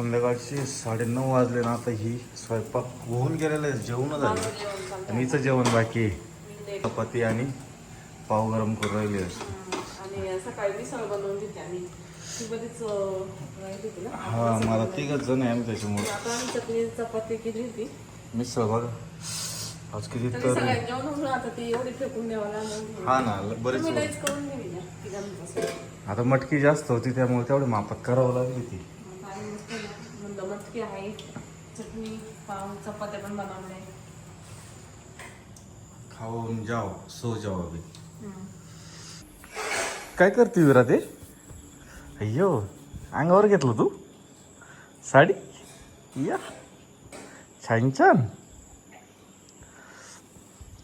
संध्याकाळचे 9:30 वाजले ना. आता ही स्वयंपाक होऊन गेलेला आहे, जेवण झालं आणि हिचं जेवण बाकी आहे. चपाती आणि पाव गरम करून राहिली आणि सकाळी मिसळ बनवून घेते आम्ही. हा मला 3घच जण आहे आम्ही त्याच्यामुळे. आता आम्ही चटणी चपाती केली होती. मिसळ बघा आज किती तर आता ती एवढी फेकून द्यावा हा ना बरेच. करून दिली. आता मटकी जास्त होती त्यामुळे तेवढी मापात करावं लागली ती. म्हणलं मटकी आहे, चटणी पाव चपात्या पण बनवल्या. खाऊन जाओ सो जाओ अभी. काय करते विरा ते? अय्यो अंगावर घेतलं तू साडी या छान छान.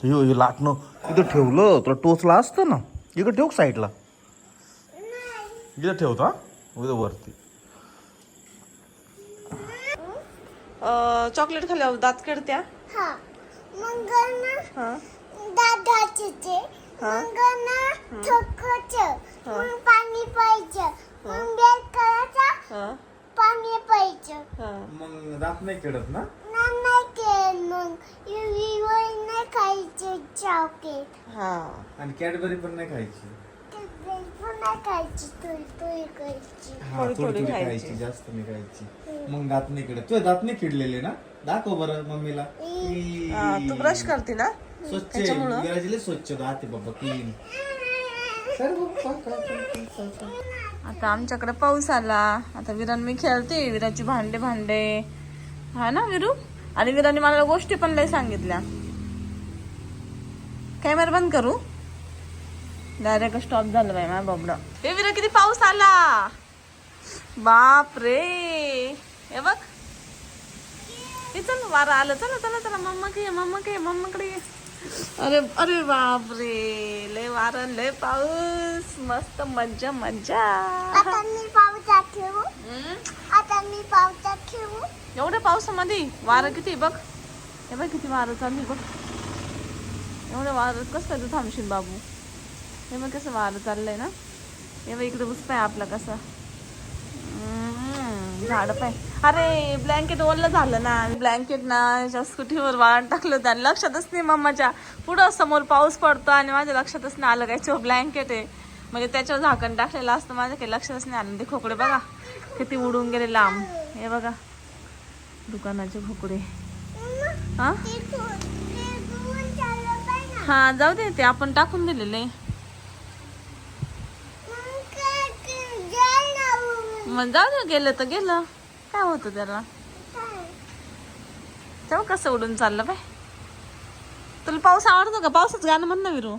यो लाटणं इथं ठेवलं तुला टोचला असतं ना. इकडं ठेव साईडला, इथं ठेवतो उद्या वरती. चॉकलेट खाल्ल्यावर दात किडत्या. पाणी प्यायचं, मग बेल करायचं, पाणी प्यायचं. मग दात नाही किडत ना. नाही केलं मग नाही खायचं चॉकलेट. आणि कॅडबरी पण नाही खायची. नाही खायची, थोडी खायची. थोडी खायची, जास्त नाही खायची. मग दात नाही किडत. तुझे दात नाही किडलेले ना. दाखव बरं मम्मीला. तू ब्रश करते ना स्वच्छ आहे, स्वच्छ दात आहे बाबा, क्लीन. आता आमच्याकडे पाऊस आला. आता विरान मी खेळते. विराची भांडे हा ना विरू. आणि विराने मला गोष्टी पण लय सांगितल्या. कॅमेरा बंद करू. डायरेक्ट स्टॉप झालं बाई माझ्या बाबडा. हे विरा किती पाऊस आला बाप रे. हे बघ हे चल वारा आलं. चला चला चला मम्माकडे ये. अरे अरे बाप रे लय वारा लय पाऊस. मस्त मज्जा मज्जा. आता मी पावसात खेळू. आता मी पावसात खेळू. एवढ्या पावसामध्ये वारं किती बघ. हे बघ किती वारं चालू बघ. एवढं वारं कसं तू थांबशील बाबू. हे मग कसं वारं चाललंय ना. हे बघ इकडे उस पाय आपला कसा झाड पाय. अरे ब्लँकेट ओलं झालं ना. ब्लँकेट ना स्कूटीवर वाळण टाकलं होतं आणि लक्षातच नाही मम्माच्या. पुढं समोर पाऊस पडतो आणि माझ्या लक्षातच नाही आलं काय ब्लँकेट आहे. म्हणजे त्याच्यावर झाकण टाकलेलं असतं. माझ्या काही लक्षातच नाही आलं. ते खोकडे बघा किती उडून गेले लांब. हे बघा दुकानाचे खोकडे. हा जाऊ दे ते आपण टाकून दिलेले. मग जाऊ दे गेलं तर गेलं. काय होतं त्याला. तेव्हा कसं उडून चाललं बाय. तुला पाऊस आवडतो का? पावसाचं गाणं म्हण ना विरू.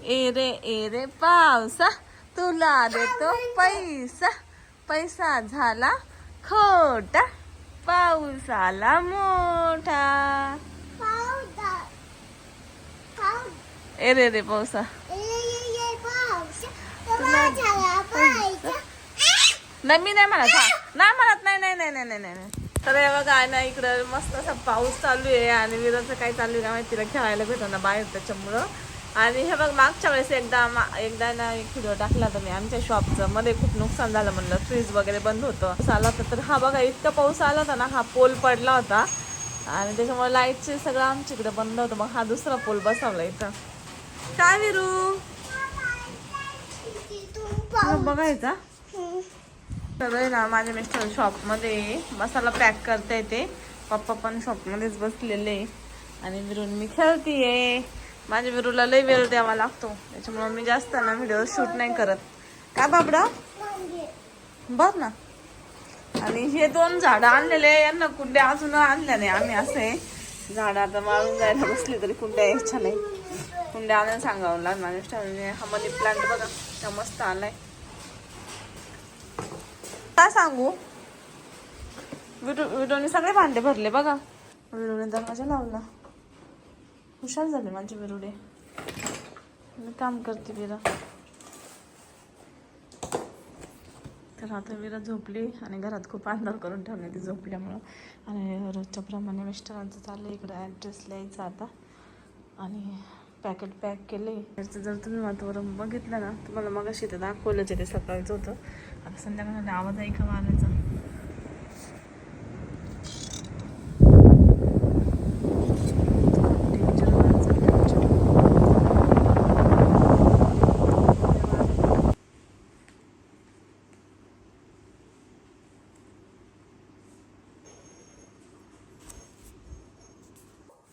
ए रे पावसा तुला देतो पैसा, पैसा झाला खोटा, पाऊस आला मोठा. ए रे पावसा नाही मी नाही म्हणत. नाही म्हणत नाही. तर हे बघा आहे ना इकडं मस्त असा पाऊस चालू आहे. आणि विराचं काय चालू आहे ना माहिती. तिला खेळायला भेटतो ना बाहेर त्याच्यामुळं. आणि हे बघ मागच्या वेळेस एकदा ना एक व्हिडिओ टाकला होता मी आमच्या शॉपचं. मध्ये खूप नुकसान झालं म्हणलं. फ्रीज वगैरे बंद होतं. पाऊस आला होता तर हा बघा इतका पाऊस आला होता ना. हा पोल पडला होता आणि त्याच्यामुळे लाईटचे सगळं आमच्या इकडे बंद होतं. मग हा दुसरा पोल बसवला इथं. काय विरू बघायचा. तर ना माझ्या मिस्टर शॉपमध्ये मसाला पॅक करता येते. पप्पा पण शॉपमध्येच बसलेले आणि विरून मी खेळतीये. माझ्या विरूला लय वेळ द्यावा लागतो त्याच्यामुळे मी जास्त ना व्हिडिओ शूट नाही करत. का बाबडा बघ ना. आणि हे 2 झाडं आणलेले. यांना कुंड्या अजून आणल्या नाही आम्ही. असे झाडं आता माळून जायला बसली तरी कुंड्या यायच्या नाही. कुंड्या आणायला सांगावं लागलं माझ्या मिस्टरांनी. हा मनी प्लांट बघा त्या मस्त आलाय. काय सांगू विडोने सगळे भांडे भरले बघा. विडोने दरवाजा लावला. हुशार झाले माझे विरुडे. मी काम करते विरा. तर आता विरा झोपली आणि घरात खूप अंधार करून ठेवले ती झोपल्यामुळं. आणि रोजच्या प्रमाणे मिस्टरांचं चाललं इकडं ॲड्रेस लिहायचा आता. आणि पॅकेट पॅक केले. जर तुम्ही वातावरण बघितलं ना तुम्हाला मग अशी ते दाखवलंच ते सकाळीच होतं. आता संध्याकाळी आवाज ऐका मारायचा.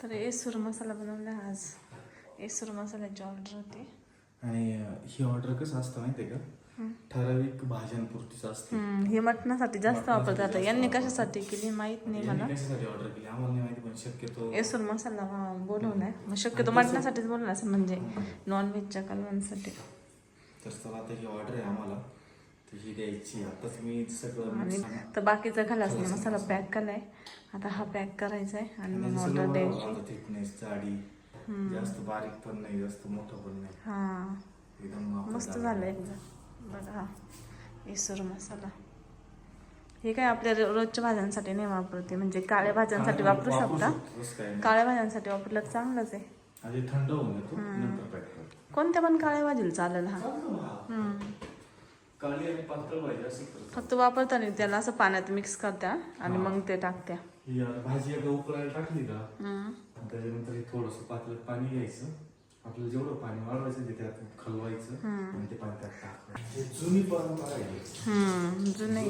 तर येसूर मसाला बनवला आज. येसूर मसाल्याची ऑर्डर होती. आणि ही ऑर्डर कसं असतं माहितीये का, ठराविक भाज्यांपुरतीच असते. हे मटणासाठी जास्त वापरतात. यांनी कशासाठी केली माहित नाही मला. कशासाठी ऑर्डर केली आम्हाला नाही माहिती, पण शक्यतो येसूर मसाला बोलवलाय. मग शक्यतो मटणासाठीच बोलवला असं, म्हणजे नॉनव्हेजच्या कालवांसाठी. तर चला आता ही ऑर्डर आहे आम्हाला, तर ही द्यायची. आताच मी सगळं आणि तर बाकीचा खलासने मसाला पॅक केलाय. आता हा पॅक करायचा आहे आणि मग ऑर्डर द्यायची. थिकनेस जाडी, जास्त बारीक पण नाही, जास्त मोठं पण नाही. हा एकदम मस्त झालं एकदम. बघा हा येसूर मसाला. हे काय आपल्या रोजच्या भाज्यांसाठी नाही वापरते, म्हणजे काळ्या भाज्यांसाठी वापरू शकता. काळ्या भाज्यांसाठी वापरलं तर चांगलंच आहे. आधी थंड होऊन येतो नंतर पॅक कर. कोणत्या पण काळ्या भाजीला चालेल हा. काळी आणि पातळ भाजी असं फक्त वापरताना त्याला असं पाण्यात मिक्स करत्या आणि मग ते टाकत्या. ही भाजी एकदा उकळायला टाकली का, त्याच्यानंतर हे थोडंसं पातळ पाणी घ्यायचं. आपल्याला जेवढं पाणी वाढवायचं ते त्यात खलवायचं आणि ते पाणी त्यात टाकायचं. हे जुनी परंपरा आहे. जुने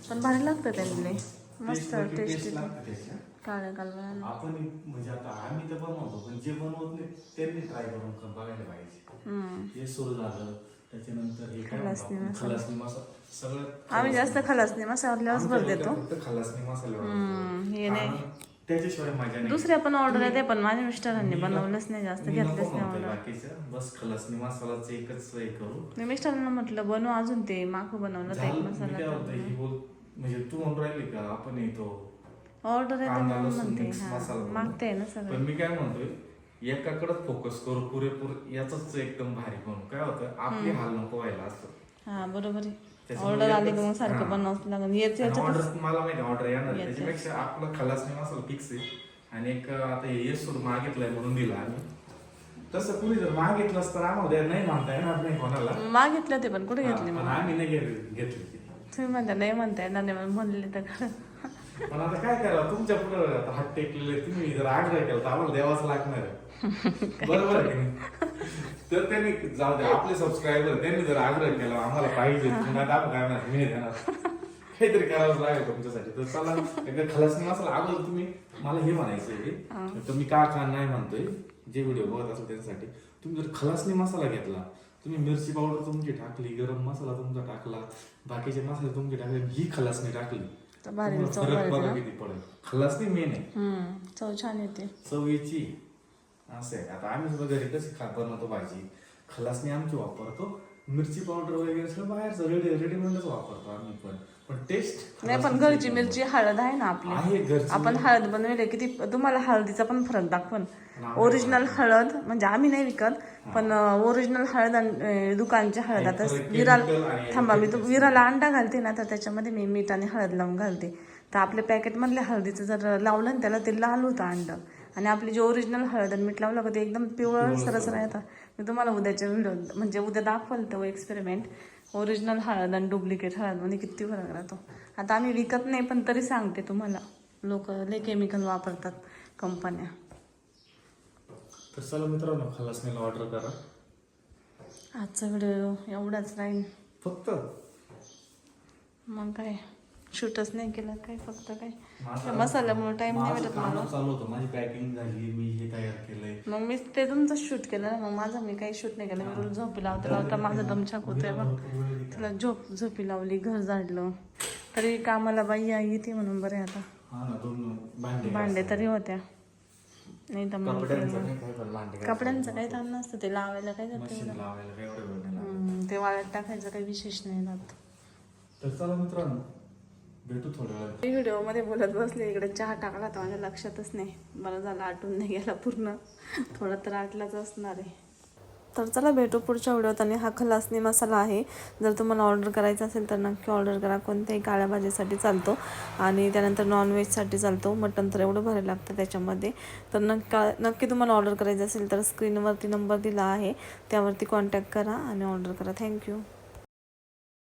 पण भारी लागतं त्यांनी. मस्त टेस्टी लागतं त्याच्या. काळ्या कालव्या. आपण म्हणजे आता आम्ही तर बनवतो, पण जे बनवत नाही त्यांनी ट्राय करून बघायला पाहिजे. हे सुरू झालं, त्याच्यानंतर हे काय खलासनी मसाला. सगळं आम्ही जास्त खलासनी मसाल्यावरच भर देतो. फक्त खलासनी मसाला हे नाही, त्याच्याशिवाय मजा नाही. दुसऱ्या पण ऑर्डर आहे ते पण माझ्या मिस्टरांनी बनवलंच नाही, जास्त घेतलंच नाही ऑर्डर. बाकीचं बस खलासनी मसालाच एकच हे करू. मी मिस्टरांना म्हटलं बनव अजून ते माखू बनवलं तर एक मसाला. म्हणजे तू म्हणून राहिली का आपण येतो ऑर्डर आहे म्हणून म्हणते. मागते ना पण सगळं. मी काय म्हणतोय, एकाकडे फोकस करू पुरेपूर, याच एकदम भारी बनवू. काय होतं, आपली हाल नको व्हायला असतं. हा बरोबर आहे. ऑर्डर आली की मग सारखं बनवावं लागेल. ऑर्डर मला माहिती ऑर्डर येणार, त्याच्यापेक्षा आपलं खलासनी मसाला फिक्स आहे. आणि एक आता येसूर मागितलंय म्हणून दिला आम्ही. तसं कुणी जर मागितलंच तर आम्हाला नाही म्हणता येणार नाही कोणाला. मागितलं ते पण कुठे घेतले मग आम्ही नाही घेतली. तुम्ही म्हणता नाही म्हणता येणार नाही म्हणून म्हणले तर. पण आता काय करावं, तुमच्या पुढे हात टेकलेले, तुम्ही जर आग्रह केला तर आम्हाला द्यावाच लागणार आहे. बरोबर आहे की नाही? तर त्यांनी जाऊ दे, आपले सबस्क्रायबर त्यांनी जर आग्रह केला आम्हाला पाहिजे, मी देणार, काहीतरी करावंच लागेल तुमच्यासाठी. तर चला एकदा खलासनी मसाला. अगोदर तुम्ही मला हे म्हणायचं, तुम्ही का नाही म्हणतोय, जे व्हिडिओ बघत असेल त्याच्यासाठी, तुम्ही जर खलासनी मसाला घेतला, तुम्ही मिरची पावडर तुमची टाकली, गरम मसाला तुमचा टाकला, बाकीचे मसाले तुमचे टाकले, ही खलासनी टाकली, फरक बघा किती पडेल. खलासनी मेन आहे. चव छान येते. चव याची असं आहे. आता आम्ही सुद्धा घरी कशी बनवतो भाजी, खलासनी आमची वापरतो. मिरची पावडर वगैरे सगळं बाहेरचं रेडीमेडच वापरतो आम्ही. पण टेस्ट नाही, पण घरची मिरची हळद आहे ना आपली. आपण हळद बनवले किती, तुम्हाला हळदीचा पण फरक दाखवून. ओरिजिनल हळद म्हणजे आम्ही नाही विकत, पण ओरिजिनल हळद आणि दुकानची हळद. आता थांबा, मी विराला अंडा घालते ना, तर त्याच्यामध्ये मी मीठ आणि हळद लावून घालते. तर आपल्या पॅकेटमधल्या हळदीचं जर लावलं ना त्याला, ते लाल होतं अंडं. आणि आपली जी ओरिजिनल हळद आणि मीठ लावलं का ते एकदम पिवळं सरस राहतं. मी तुम्हाला उद्याच्या व्हिडिओ म्हणजे उद्या दाखवल तो एक्सपेरिमेंट. ओरिजिनल हळद आणि डुप्लिकेट हळद मध्ये किती फरक राहतो. आता आम्ही विकत नाही, पण तरी सांगते तुम्हाला, लोक लय केमिकल वापरतात कंपन्या. तर चला मित्रांनो, खलासनीला ऑर्डर करा. आजचा व्हिडिओ एवढाच राहील फक्त. मग काय शूटच नाही केलं काय, फक्त काय मसाल्यामुळे टाइम नाही भेटत मला. चालू होतं, माझी पॅकिंग झाली, मी हे तयार केलंय. मग मी ते तुमचं शूट केलं ना, मग माझं मी काही शूट नाही केलं. मी रोज झोपी लावता माझा दमछाक होतोय बघ. तिला झोपी लावली, घर झाडलं, तरी कामाला बाई येते म्हणून बरे. आता भांडे तरी होत्या, नाही तर मग कपड्यांचं काही ताण नसतं. ते लावायला काय जातं, ते वाळत टाकायचं काही विशेष नाही राहत. तर चला मित्रांनो, भेटू थोड्या वेळात. व्हिडिओ मध्ये बोलत बसले, इकडे चहा टाकला तर माझ्या लक्षातच नाही. बरं झालं आटून नाही गेला पूर्ण, थोडा तर आटलाच असणार आहे. तर चला भेटू पुढच्या व्हिडिओत. आणि हा खलासनी मसाला आहे, जर तुम्हाला ऑर्डर करायचा असेल तर नक्की ऑर्डर करा. कोणत्याही काळ्या भाजीसाठी चालतो आणि त्यानंतर नॉनव्हेजसाठी चालतो. मटण तर एवढं भारी लागतं त्याच्यामध्ये. तर नक्की तुम्हाला ऑर्डर करायचं असेल तर स्क्रीनवरती नंबर दिला आहे, त्यावरती कॉन्टॅक्ट करा आणि ऑर्डर करा. थँक्यू.